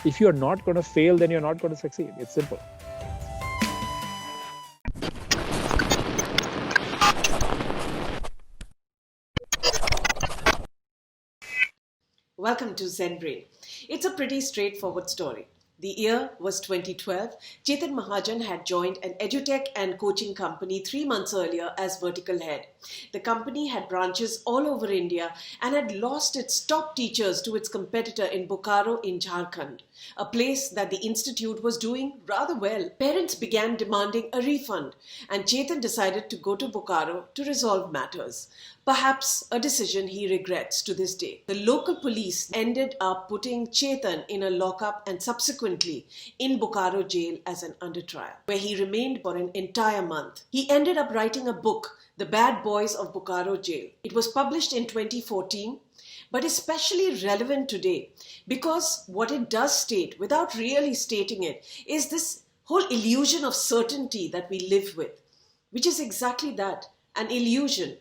If you're not going to fail, then you're not going to succeed. It's simple. Welcome to Zen-Brain. It's a pretty straightforward story. The year was 2012. Chetan Mahajan had joined an edutech and coaching company 3 months earlier as vertical head. The company had branches all over India and had lost its top teachers to its competitor in Bokaro in Jharkhand, a place that the institute was doing rather well. Parents began demanding a refund, and Chetan decided to go to Bokaro to resolve matters. Perhaps a decision he regrets to this day. The local police ended up putting Chetan in a lockup and subsequently in Bokaro jail as an under trial, where he remained for an entire month. He ended up writing a book, The Bad Boys of Bokaro Jail. It was published in 2014, but especially relevant today because what it does state, without really stating it, is this whole illusion of certainty that we live with, which is exactly that, an illusion.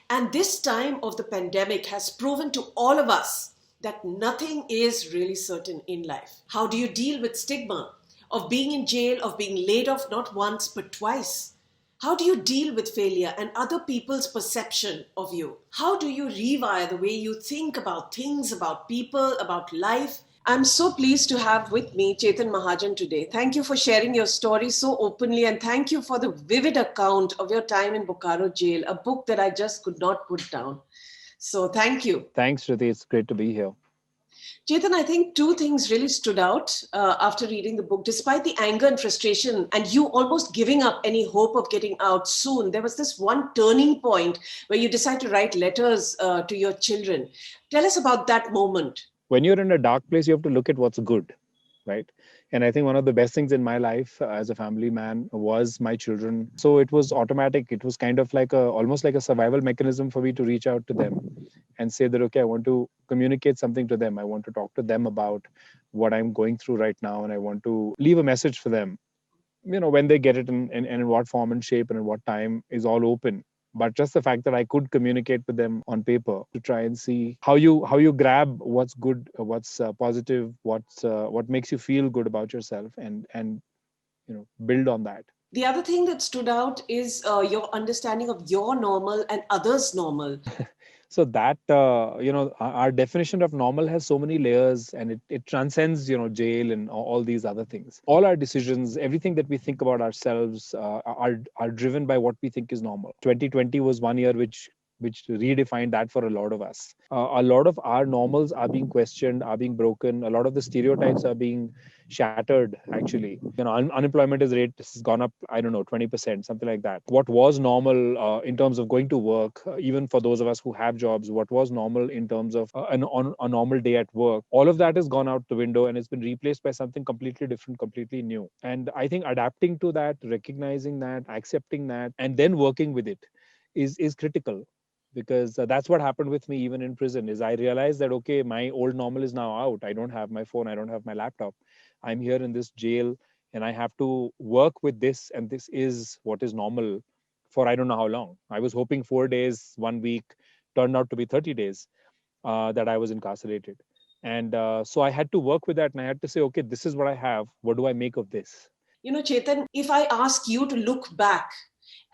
And this time of the pandemic has proven to all of us that nothing is really certain in life. How do you deal with stigma of being in jail, of being laid off not once but twice? How do you deal with failure and other people's perception of you? How do you rewire the way you think about things, about people, about life? I'm so pleased to have with me Chetan Mahajan today. Thank you for sharing your story so openly, and thank you for the vivid account of your time in Bokaro jail, a book that I just could not put down. So thank you. Thanks, Shruti. It's great to be here. Chetan, I think two things really stood out after reading the book. Despite the anger and frustration and you almost giving up any hope of getting out soon, there was this one turning point where you decide to write letters to your children. Tell us about that moment. When you're in a dark place, you have to look at what's good, right? And I think one of the best things in my life as a family man was my children. So it was automatic. It was kind of like almost like a survival mechanism for me to reach out to them and say that, okay, I want to communicate something to them. I want to talk to them about what I'm going through right now. And I want to leave a message for them. When they get it in what form and shape and in what time is all open. But just the fact that I could communicate with them on paper to try and see how you grab what's good, what's positive, what makes you feel good about yourself, and build on that. The other thing that stood out is your understanding of your normal and others' normal. So that our definition of normal has so many layers, and it transcends jail and all these other things. All our decisions, everything that we think about ourselves are driven by what we think is normal. 2020 was one year which redefined that for a lot of us. A lot of our normals are being questioned, are being broken. A lot of the stereotypes are being shattered. Actually, unemployment rate has gone up, I don't know, 20%, something like that. What was normal in terms of going to work, even for those of us who have jobs, what was normal in terms of a normal day at work, all of that has gone out the window and it's been replaced by something completely different, completely new. And I think adapting to that, recognizing that, accepting that, and then working with it is critical, because that's what happened with me even in prison. Is I realized that, okay, my old normal is now out. I don't have my phone, I don't have my laptop. I'm here in this jail and I have to work with this, and this is what is normal for I don't know how long. I was hoping 4 days, 1 week, turned out to be 30 days that I was incarcerated. And so I had to work with that, and I had to say, okay, this is what I have. What do I make of this? Chetan, if I ask you to look back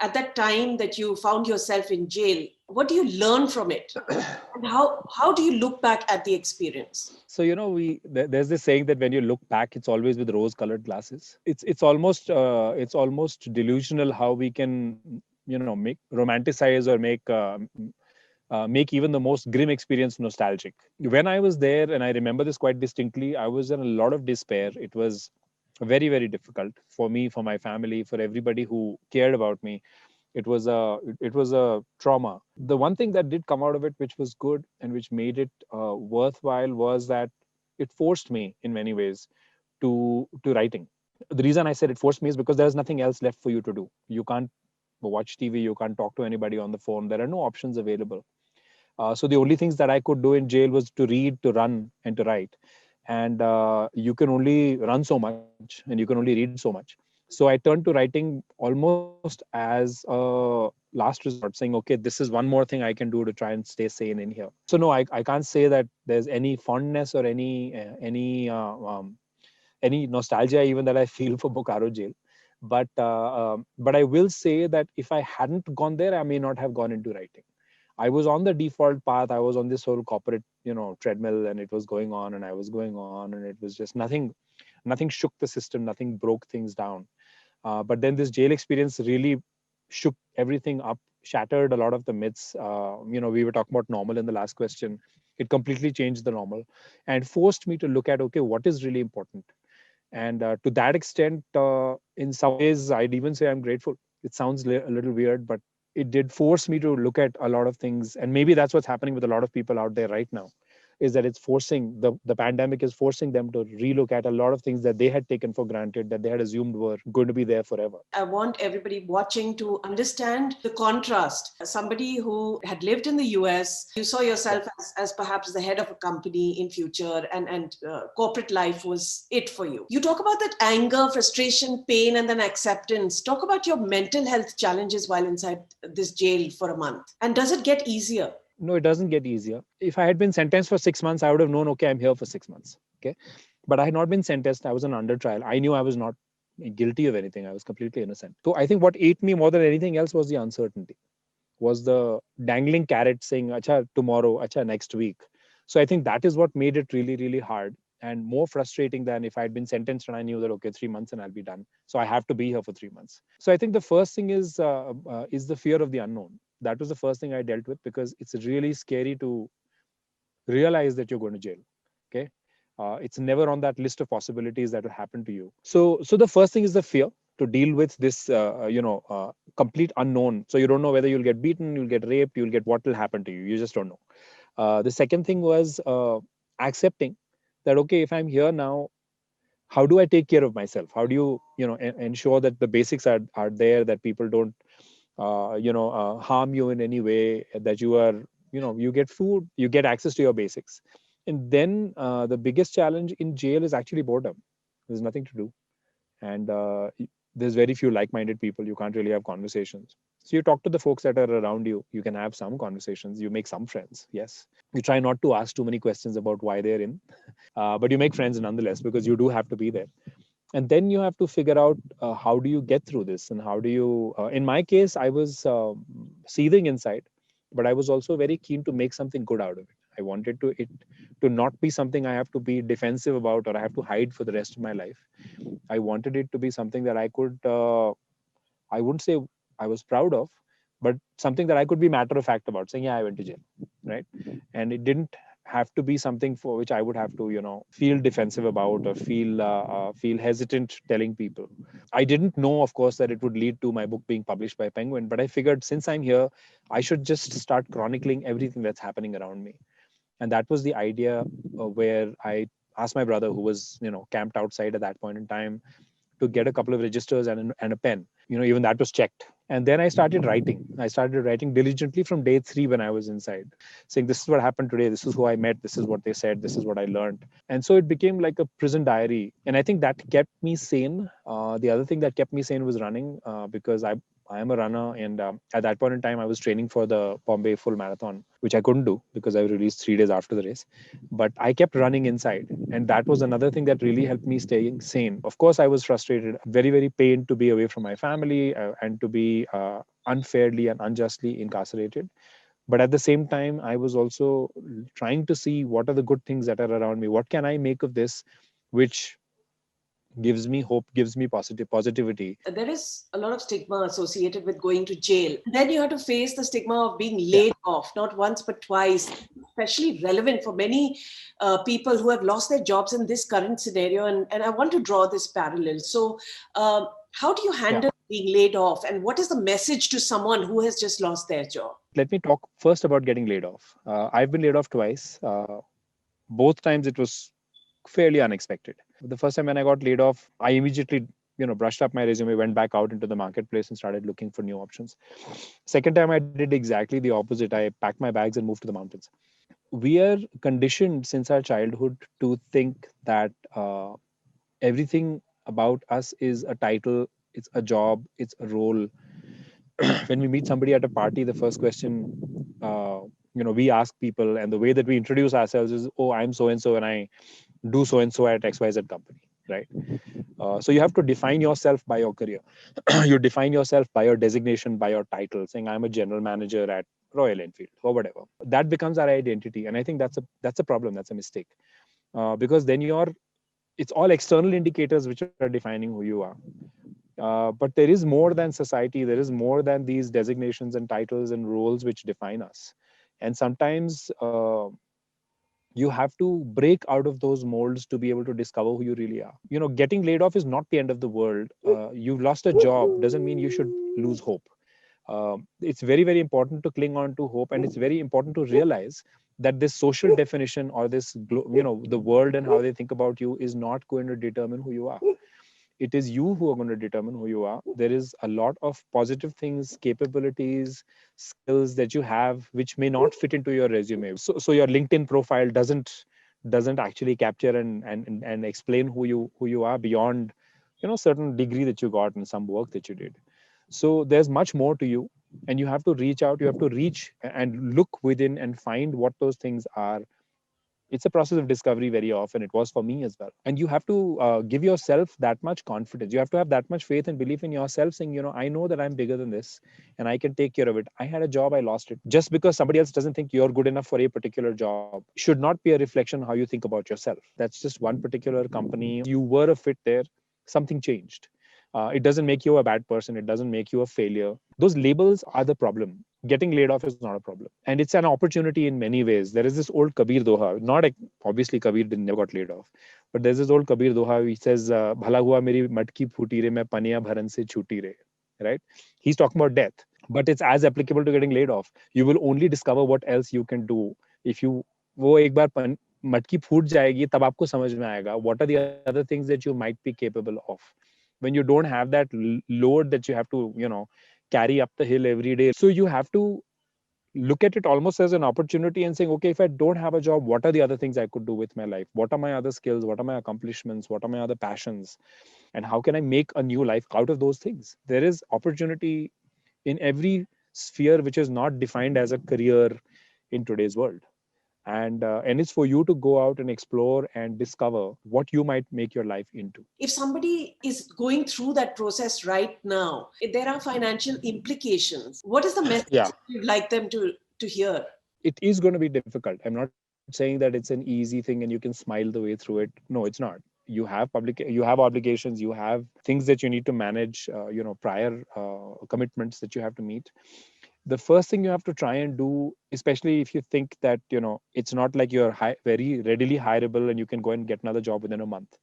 at that time that you found yourself in jail, what do you learn from it? And how do you look back at the experience? So there's this saying that when you look back, it's always with rose-colored glasses. It's almost delusional how we can make romanticize or make even the most grim experience nostalgic. When I was there, and I remember this quite distinctly, I was in a lot of despair. It was very, very difficult for me, for my family, for everybody who cared about me. It was a trauma. The one thing that did come out of it, which was good and which made it worthwhile, was that it forced me in many ways to writing. The reason I said it forced me is because there's nothing else left for you to do. You can't watch TV, you can't talk to anybody on the phone. There are no options available. So the only things that I could do in jail was to read, to run, and to write. And you can only run so much and you can only read so much. So I turned to writing almost as a last resort, saying, okay, this is one more thing I can do to try and stay sane in here. So no, I can't say that there's any fondness or any any nostalgia even that I feel for Bokaro jail. But I will say that if I hadn't gone there, I may not have gone into writing. I was on the default path. I was on this whole corporate, treadmill, and it was going on, and I was going on, and it was just nothing shook the system, nothing broke things down. But then this jail experience really shook everything up, shattered a lot of the myths. We were talking about normal in the last question. It completely changed the normal and forced me to look at, okay, what is really important. And to that extent, in some ways, I'd even say I'm grateful. It sounds a little weird, but it did force me to look at a lot of things. And maybe that's what's happening with a lot of people out there right now, is that it's forcing the pandemic is forcing them to relook at a lot of things that they had taken for granted, that they had assumed were going to be there forever. I want everybody watching to understand the contrast. Somebody who had lived in the US, you saw yourself as perhaps the head of a company in future, and corporate life was it for you. You talk about that anger, frustration, pain, and then acceptance. Talk about your mental health challenges while inside this jail for a month. And does it get easier? No, it doesn't get easier. If I had been sentenced for 6 months, I would have known, okay, I'm here for 6 months. Okay. But I had not been sentenced. I was an under trial. I knew I was not guilty of anything. I was completely innocent. So I think what ate me more than anything else was the uncertainty, was the dangling carrot saying, acha, tomorrow, acha, next week. So I think that is what made it really, really hard and more frustrating than if I had been sentenced and I knew that, okay, 3 months and I'll be done. So I have to be here for 3 months. So I think the first thing is the fear of the unknown. That was the first thing I dealt with, because it's really scary to realize that you're going to jail. Okay. It's never on that list of possibilities that will happen to you. So the first thing is the fear, to deal with this complete unknown. So you don't know whether you'll get beaten, you'll get raped, you'll get, what will happen to you, you just don't know. The second thing was accepting that, okay, if I'm here now, how do I take care of myself? How do you ensure that the basics are there, that people don't harm you in any way, that you are, you get food, you get access to your basics. And then the biggest challenge in jail is actually boredom. There's nothing to do. And there's very few like-minded people. You can't really have conversations. So you talk to the folks that are around you. You can have some conversations. You make some friends. Yes. You try not to ask too many questions about why they're in, but you make friends nonetheless, because you do have to be there. And then you have to figure out how do you get through this, and how do you in my case, I was seething inside, but I was also very keen to make something good out of it. I wanted it to not be something I have to be defensive about, or I have to hide for the rest of my life. I wanted it to be something that I could I wouldn't say I was proud of, but something that I could be matter of fact about, saying, yeah, I went to jail, right? And it didn't have to be something for which I would have to, feel defensive about, or feel hesitant telling people. I didn't know, of course, that it would lead to my book being published by Penguin, but I figured since I'm here, I should just start chronicling everything that's happening around me. And that was the idea, where I asked my brother, who was, camped outside at that point in time, to get a couple of registers and a pen. Even that was checked. And then I started writing. I started writing diligently from day 3 when I was inside, saying, this is what happened today. This is who I met. This is what they said. This is what I learned. And so it became like a prison diary. And I think that kept me sane. The other thing that kept me sane was running, because I am a runner. And at that point in time, I was training for the Bombay full marathon, which I couldn't do because I was released 3 days after the race. But I kept running inside. And that was another thing that really helped me staying sane. Of course, I was frustrated, very, very pained to be away from my family, and to be unfairly and unjustly incarcerated. But at the same time, I was also trying to see what are the good things that are around me. What can I make of this, which gives me hope, gives me positivity. There is a lot of stigma associated with going to jail. Then you have to face the stigma of being Yeah. laid off, not once but twice, especially relevant for many people who have lost their jobs in this current scenario. And I want to draw this parallel. So, how do you handle being laid off? And what is the message to someone who has just lost their job? Let me talk first about getting laid off. I've been laid off twice. Both times it was fairly unexpected. The first time when I got laid off, I immediately, brushed up my resume, went back out into the marketplace and started looking for new options. Second time I did exactly the opposite. I packed my bags and moved to the mountains. We are conditioned since our childhood to think that everything about us is a title, it's a job, it's a role. When we meet somebody at a party, the first question, we ask people, and the way that we introduce ourselves is, oh, I'm so and so, and I do so and so at XYZ company, right? So you have to define yourself by your career. You define yourself by your designation, by your title, saying I'm a general manager at Royal Enfield or whatever. That becomes our identity, and I think that's a problem. That's a mistake, because then it's all external indicators which are defining who you are. But there is more than society. There is more than these designations and titles and roles which define us. And sometimes you have to break out of those molds to be able to discover who you really are. Getting laid off is not the end of the world. You've lost a job doesn't mean you should lose hope. It's very, very important to cling on to hope, and it's very important to realize that this social definition or the world and how they think about you is not going to determine who you are. It is you who are going to determine who you are. There is a lot of positive things, capabilities, skills that you have which may not fit into your resume. So your LinkedIn profile doesn't actually capture and explain who you are beyond certain degree that you got and some work that you did. So there's much more to you, and you have to reach out. You have to reach and look within and find what those things are. It's a process of discovery very often. It was for me as well. And you have to give yourself that much confidence. You have to have that much faith and belief in yourself, saying, I know that I'm bigger than this and I can take care of it. I had a job, I lost it. Just because somebody else doesn't think you're good enough for a particular job should not be a reflection how you think about yourself. That's just one particular company. You were a fit there, something changed. It doesn't make you a bad person. It doesn't make you a failure. Those labels are the problem. Getting laid off is not a problem. And it's an opportunity in many ways. There is this old Kabir Doha, not obviously Kabir never got laid off, but there's this old Kabir Doha. He says, Bhala hua meri matki phuti re, main paniya bharan se chuti re. Right? He's talking about death, but it's as applicable to getting laid off. You will only discover what else you can do if you वो एक बार मटकी फूट जाएगी तब आपको समझ में आएगा what are the other things that you might be capable of when you don't have that load that you have to carry up the hill every day. So you have to look at it almost as an opportunity and saying, okay, if I don't have a job, what are the other things I could do with my life? What are my other skills? What are my accomplishments? What are my other passions? And how can I make a new life out of those things? There is opportunity in every sphere which is not defined as a career in today's world. And it's for you to go out and explore and discover what you might make your life into. If somebody is going through that process right now, there are financial implications. What is the Yeah, message you'd like them to hear? it is going to be difficult. I'm not saying that it's an easy thing and you can smile the way through it. No, it's not. You have obligations, you have things that you need to manage, prior commitments that you have to meet. The first thing you have to try and do, especially if you think that it's not like you're very readily hireable and you can go and get another job within a month.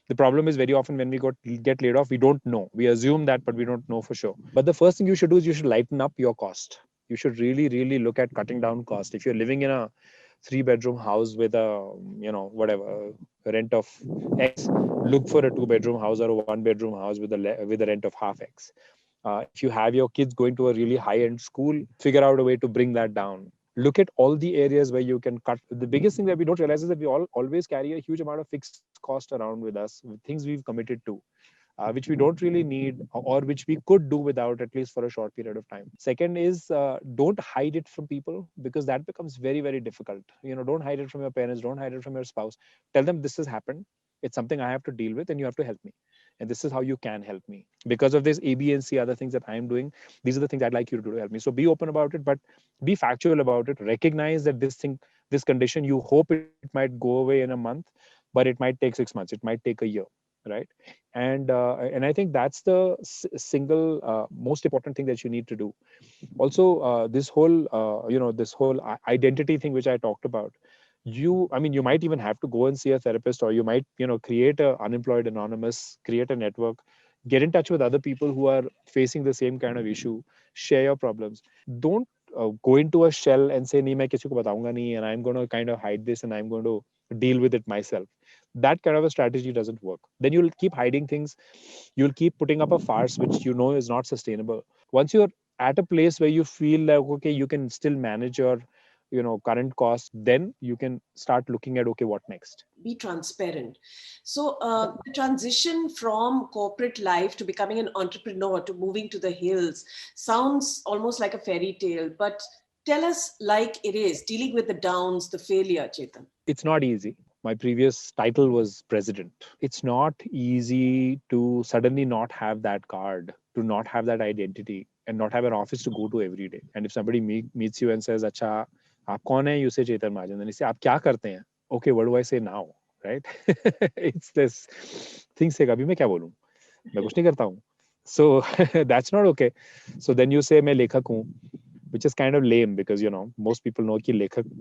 The problem is very often when we get laid off, we don't know. We assume that, but we don't know for sure. But the first thing you should do is you should lighten up your cost. You should really, really look at cutting down cost. If you're living in a 3-bedroom house with a whatever rent of X, look for a 2-bedroom house or a 1-bedroom house with a rent of half X. If you have your kids going to a really high-end school, figure out a way to bring that down. Look at all the areas where you can cut. The biggest thing that we don't realize is that we all always carry a huge amount of fixed cost around with us, with things we've committed to, which we don't really need, or which we could do without, at least for a short period of time. Second is, don't hide it from people, because that becomes very, very difficult. Don't hide it from your parents, don't hide it from your spouse. Tell them this has happened. It's something I have to deal with and you have to help me. And this is how you can help me. Because of this A, B, and C, other things that I'm doing, these are the things I'd like you to do to help me. So be open about it, but be factual about it. Recognize that this condition, you hope it might go away in a month, but it might take 6 months. It might take a year, right? And I think that's the single most important thing that you need to do. Also, this whole identity thing which I talked about, you might even have to go and see a therapist, or you might create a unemployed anonymous, create a network, get in touch with other people who are facing the same kind of issue, share your problems. Don't go into a shell and say nahi main kisi ko bataunga nahi, and I'm going to kind of hide this and I'm going to deal with it myself. That kind of a strategy doesn't work. Then you'll keep hiding things, you'll keep putting up a farce which is not sustainable. Once you're at a place where you feel like, okay, you can still manage your current costs, then you can start looking at, okay, what next. Be transparent. So, the transition from corporate life to becoming an entrepreneur to moving to the hills sounds almost like a fairy tale, but tell us like it is, dealing with the downs, the failure, Chetan. It's not easy. My previous title was president. It's not easy to suddenly not have that card, to not have that identity, and not have an office to go to every day. And if somebody meets you and says, "Acha, आप कौन है?" You say Chetan Mahajan. Then you say, "आप क्या करते हैं?" Okay, what do I say now? Right? It's this thing. से कभी मैं क्या बोलूं? मैं कुछ नहीं करता हूँ. So that's not okay. So then you say मैं लेखक हूँ, which is kind of lame because most people know कि लेखक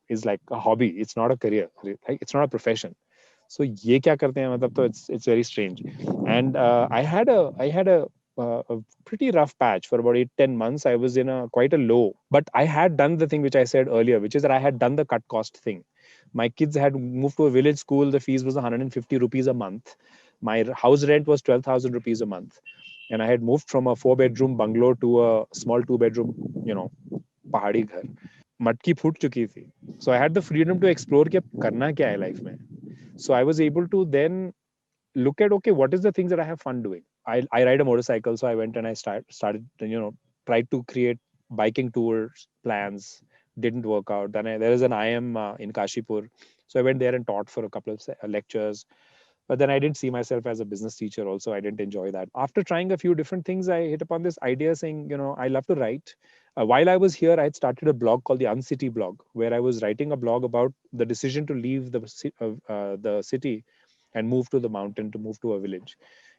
is like a hobby. It's not a career. Right? It's not a profession. So ये क्या करते हैं मतलब तो it's very strange. And I had a pretty rough patch for about 8-10 months. I was in a quite a low, but I had done the thing which I said earlier, which is that I had done the cut cost thing. My kids had moved to a village school. The fees was 150 rupees a month. My house rent was 12,000 rupees a month, and I had moved from a 4 bedroom bungalow to a small 2 bedroom, पहाड़ी घर. मटकी फूट चुकी थी. So I had the freedom to explore कि अब करना क्या है लाइफ में. So I was able to then look at, okay, what is the things that I have fun doing. I ride a motorcycle, so I went and I started tried to create biking tours plans. Didn't work out. Then there is an IM in Kashipur, so I went there and taught for a couple of lectures. But then I didn't see myself as a business teacher. Also, I didn't enjoy that. After trying a few different things, I hit upon this idea saying, I love to write. While I was here, I had started a blog called the Uncity blog, where I was writing a blog about the decision to leave the city and move to the mountain, to move to a village.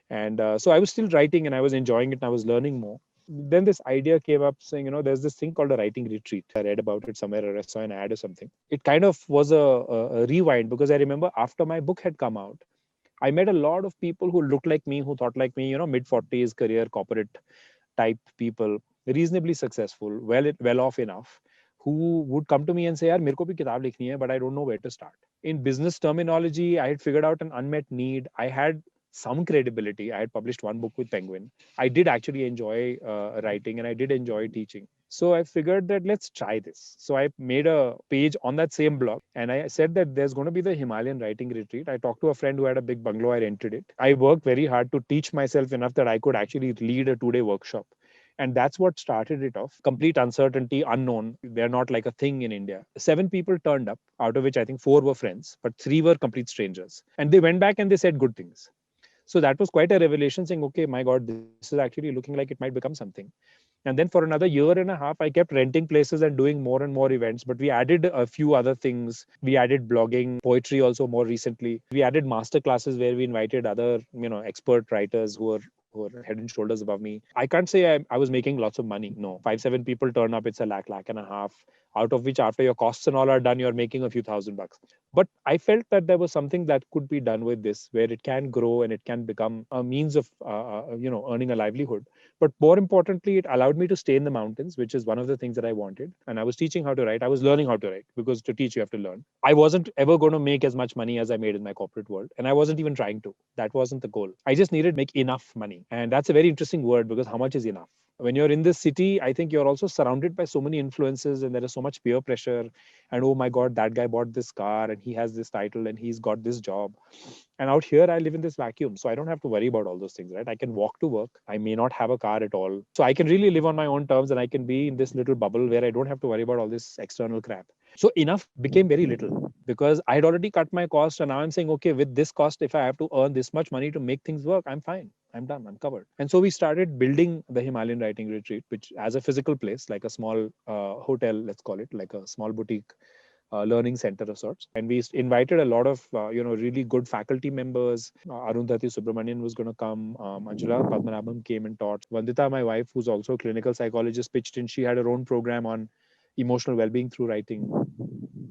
And so I was still writing and I was enjoying it and I was learning more. Then this idea came up saying, there's this thing called a writing retreat. I read about it somewhere or I saw an ad or something. It kind of was a rewind because I remember after my book had come out, I met a lot of people who looked like me, who thought like me, mid 40s, career, corporate type people, reasonably successful, well off enough, who would come to me and say, "Yaar, मेरे को भी किताब लिखनी है, but I don't know where to start." In business terminology, I had figured out an unmet need. I had some credibility. I had published one book with Penguin. I did actually enjoy writing and I did enjoy teaching. So I figured that let's try this. So I made a page on that same blog and I said that there's going to be the Himalayan Writing Retreat. I talked to a friend who had a big bungalow. I rented it. I worked very hard to teach myself enough that I could actually lead a 2-day workshop. And that's what started it off. Complete uncertainty, unknown. They're not like a thing in India. 7 people turned up, out of which I think 4 were friends, but 3 were complete strangers. And they went back and they said good things. So that was quite a revelation saying, okay, my God, this is actually looking like it might become something. And then for another year and a half, I kept renting places and doing more and more events. But we added a few other things. We added blogging, poetry also more recently. We added master classes where we invited other, expert writers who are head and shoulders above me. I can't say I was making lots of money. No, 5-7 people turn up, it's a lakh and a half, out of which after your costs and all are done, you're making a few $1,000. But I felt that there was something that could be done with this, where it can grow and it can become a means of, earning a livelihood. But more importantly, it allowed me to stay in the mountains, which is one of the things that I wanted. And I was teaching how to write. I was learning how to write because to teach, you have to learn. I wasn't ever going to make as much money as I made in my corporate world. And I wasn't even trying to. That wasn't the goal. I just needed to make enough money. And that's a very interesting word because how much is enough? When you're in this city, I think you're also surrounded by so many influences and there is so much peer pressure. And oh my God, that guy bought this car and he has this title and he's got this job. And out here, I live in this vacuum. So I don't have to worry about all those things, right? I can walk to work. I may not have a car at all. So I can really live on my own terms and I can be in this little bubble where I don't have to worry about all this external crap. So enough became very little because I had already cut my cost. And now I'm saying, okay, with this cost, if I have to earn this much money to make things work, I'm fine. I'm done. I'm covered. And so we started building the Himalayan Writing Retreat, which as a physical place, like a small hotel, let's call it, like a small boutique learning center of sorts. And we invited a lot of, really good faculty members. Arundhati Subramanian was going to come. Anjula Padmanabham came and taught. Vandita, my wife, who's also a clinical psychologist, pitched in. She had her own program on emotional well-being through writing.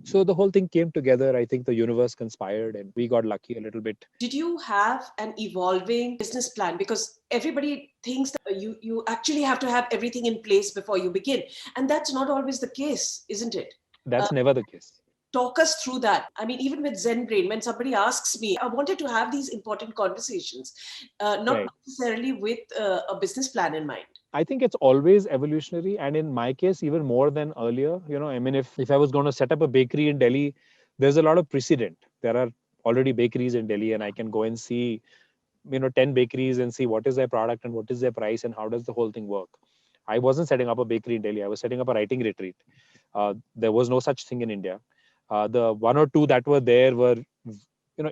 So the whole thing came together. I think the universe conspired and we got lucky a little bit. Did you have an evolving business plan? Because everybody thinks that you actually have to have everything in place before you begin. And that's not always the case, isn't it? That's never the case. Talk us through that. I mean, even with Zen-Brain, when somebody asks me, I wanted to have these important conversations, not Right. necessarily with a business plan in mind. I think it's always evolutionary. And in my case, even more than earlier, I mean, if I was going to set up a bakery in Delhi, there's a lot of precedent. There are already bakeries in Delhi and I can go and see, 10 bakeries and see what is their product and what is their price and how does the whole thing work. I wasn't setting up a bakery in Delhi. I was setting up a writing retreat. There was no such thing in India. The one or two that were there were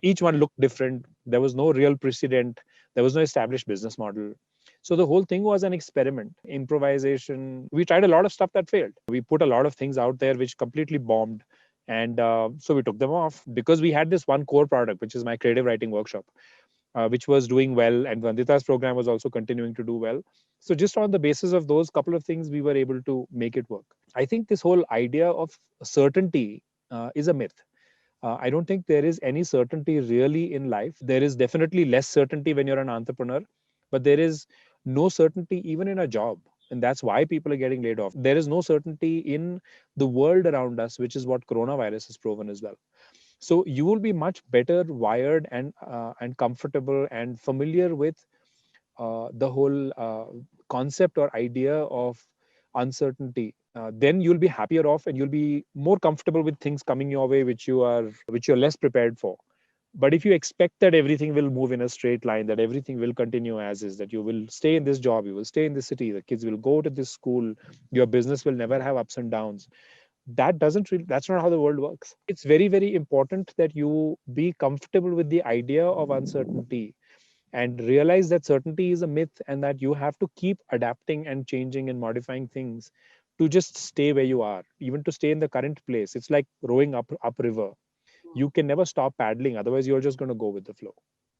Each one looked different. There was no real precedent. There was no established business model. So the whole thing was an experiment, improvisation. We tried a lot of stuff that failed. We put a lot of things out there which completely bombed. And so we took them off because we had this one core product, which is my creative writing workshop, which was doing well. And Vandita's program was also continuing to do well. So just on the basis of those couple of things, we were able to make it work. I think this whole idea of certainty is a myth. I don't think there is any certainty really in life. There is definitely less certainty when you're an entrepreneur, but there is no certainty even in a job. And that's why people are getting laid off. There is no certainty in the world around us, which is what coronavirus has proven as well. So you will be much better wired and comfortable and familiar with the whole concept or idea of uncertainty. Then you'll be happier off, and you'll be more comfortable with things coming your way which you're less prepared for. But if you expect that everything will move in a straight line, that everything will continue as is, that you will stay in this job, you will stay in this city, the kids will go to this school, your business will never have ups and downs, that's not how the world works. It's very, very important that you be comfortable with the idea of uncertainty and realize that certainty is a myth, and that you have to keep adapting and changing and modifying things to just stay where you are, even to stay in the current place. It's like rowing up river. You can never stop paddling, otherwise you're just going to go with the flow.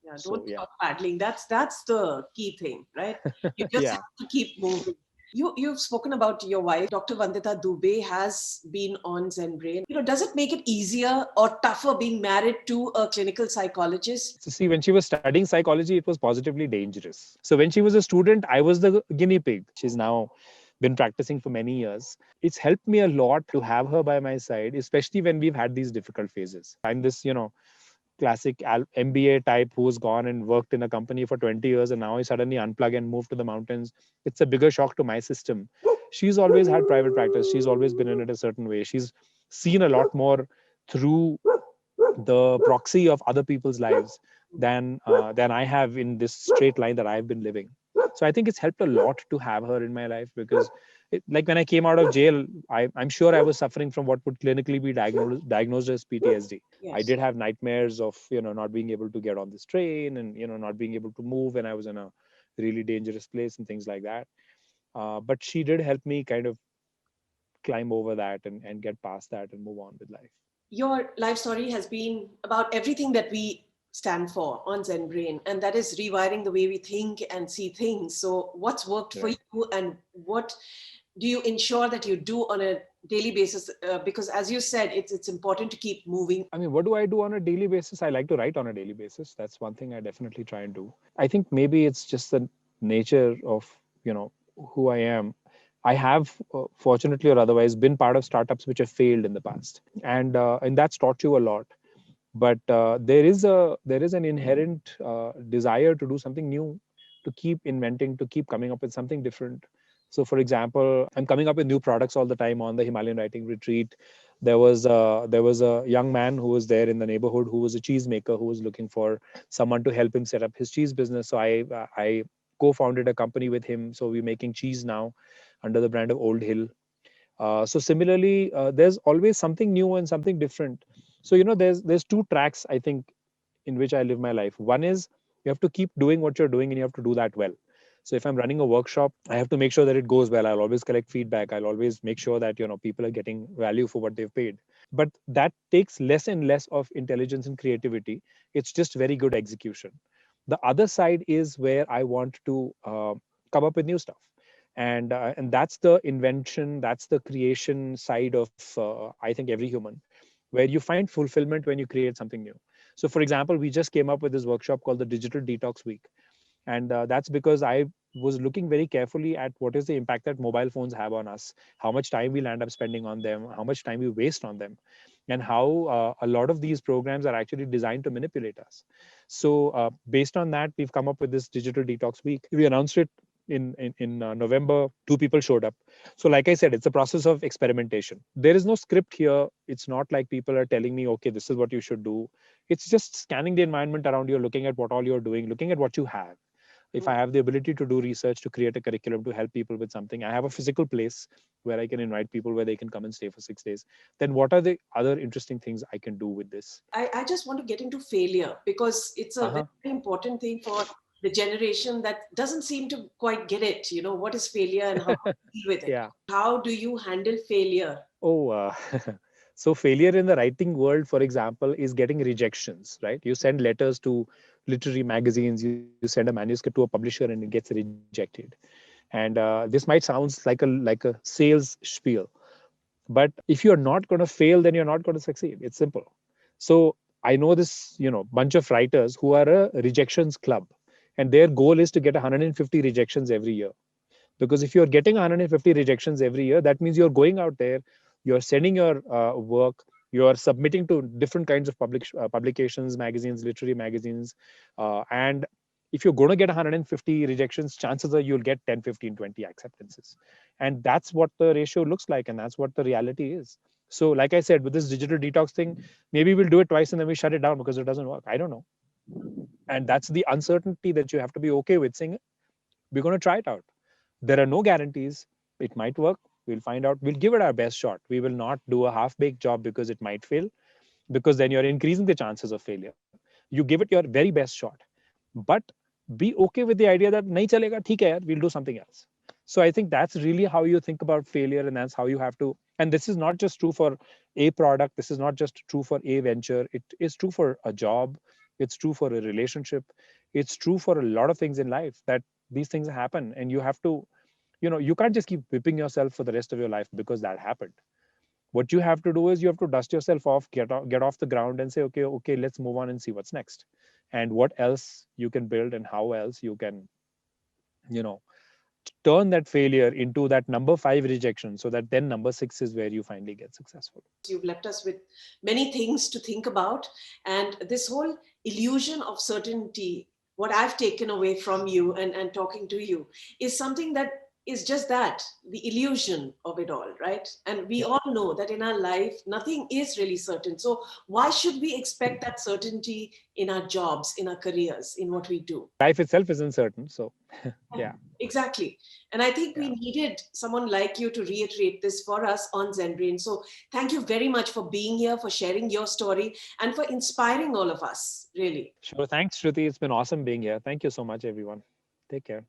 Yeah, So don't yeah. stop paddling. That's the key thing, right? You just Yeah. have to keep moving. You've spoken about your wife, Dr. Vandita Dubey, has been on Zen-Brain. Does it make it easier or tougher being married to a clinical psychologist? So see, when she was studying psychology, it was positively dangerous. So when she was a student, I was the guinea pig. She's now been practicing for many years. It's helped me a lot to have her by my side, especially when we've had these difficult phases. I'm this, classic MBA type who's gone and worked in a company for 20 years, and now he suddenly unplug and move to the mountains. It's a bigger shock to my system. She's always had private practice. She's always been in it a certain way. She's seen a lot more through the proxy of other people's lives than I have in this straight line that I've been living. So I think it's helped a lot to have her in my life, because like when I came out of jail, I'm sure I was suffering from what would clinically be diagnosed as PTSD. I Yes. did have nightmares of not being able to get on this train, and not being able to move when I was in a really dangerous place and things like that. But she did help me kind of climb over that and get past that and move on with life. Your life story has been about everything that we stand for on Zen Brain, and that is rewiring the way we think and see things. So, what's worked for Right. you, and what do you ensure that you do on a daily basis? Because, as you said, it's important to keep moving. I mean, what do I do on a daily basis? I like to write on a daily basis. That's one thing I definitely try and do. I think maybe it's just the nature of, who I am. I have, fortunately or otherwise, been part of startups which have failed in the past, and that's taught you a lot. But there is an inherent desire to do something new, to keep inventing, to keep coming up with something different. So for example, I'm coming up with new products all the time. On the Himalayan Writing Retreat, there was a young man who was there in the neighborhood, who was a cheesemaker, who was looking for someone to help him set up his cheese business. So I co-founded a company with him. So we're making cheese now under the brand of Old Hill. So similarly, there's always something new and something different. So there's two tracks, I think, in which I live my life. One is, you have to keep doing what you're doing, and you have to do that well. So if I'm running a workshop, I have to make sure that it goes well. I'll always collect feedback. I'll always make sure that people are getting value for what they've paid. But that takes less and less of intelligence and creativity. It's just very good execution. The other side is where I want to come up with new stuff, and that's the invention, that's the creation side of, I think, every human, where you find fulfillment when you create something new. So for example, we just came up with this workshop called the Digital Detox Week, and that's because I was looking very carefully at what is the impact that mobile phones have on us, how much time we'll end up spending on them, how much time we waste on them, and how a lot of these programs are actually designed to manipulate us. So based on that, we've come up with this Digital Detox Week. We announced it in November. Two people showed up. So like I said, it's a process of experimentation. There is no script here. It's not like people are telling me, okay, this is what you should do. It's just scanning the environment around you, looking at what all you're doing, looking at what you have, If I have the ability to do research, to create a curriculum, to help people with something, I have a physical place where I can invite people where they can come and stay for 6 days, then what are the other interesting things I can do with this? I just want to get into failure because it's a Uh-huh. very important thing for the generation that doesn't seem to quite get it. What is failure and how to deal with it? Yeah. How do you handle failure? Oh, so failure in the writing world, for example, is getting rejections, right? You send letters to literary magazines, you send a manuscript to a publisher, and it gets rejected. And this might sound like a sales spiel, but if you're not going to fail, then you're not going to succeed. It's simple. So I know this, bunch of writers who are a rejections club, and their goal is to get 150 rejections every year. Because if you're getting 150 rejections every year, that means you're going out there, you're sending your work, you're submitting to different kinds of publications, magazines, literary magazines, and if you're going to get 150 rejections, chances are you'll get 10, 15, 20 acceptances. And that's what the ratio looks like, and that's what the reality is. So like I said, with this digital detox thing, maybe we'll do it twice and then we shut it down because it doesn't work. I don't know. And that's the uncertainty that you have to be okay with, saying we're going to try it out. There are no guarantees. It might work. We'll find out. We'll give it our best shot. We will not do a half baked job because it might fail, because then you're increasing the chances of failure. You give it your very best shot. But be okay with the idea that nahi chalega, theek hai yaar, we'll do something else. So I think that's really how you think about failure, and that's how you have to. And this is not just true for a product. This is not just true for a venture. It is true for a job. It's true for a relationship. It's true for a lot of things in life, that these things happen, and you have to, you can't just keep whipping yourself for the rest of your life because that happened. What you have to do is you have to dust yourself off, get off the ground, and say, okay, let's move on and see what's next, and what else you can build, and how else you can, you know turn that failure into that number 5 rejection, so that then number 6 is where you finally get successful. You've left us with many things to think about. And this whole illusion of certainty, what I've taken away from you and talking to you, is something that is just that, the illusion of it all, right? And we Yeah. all know that in our life, nothing is really certain. So why should we expect that certainty in our jobs, in our careers, in what we do? Life itself is uncertain, so yeah. Exactly. And I think we Yeah. needed someone like you to reiterate this for us on Zen-Brain. So thank you very much for being here, for sharing your story, and for inspiring all of us, really. Sure. Thanks, Shruti. It's been awesome being here. Thank you so much, everyone. Take care.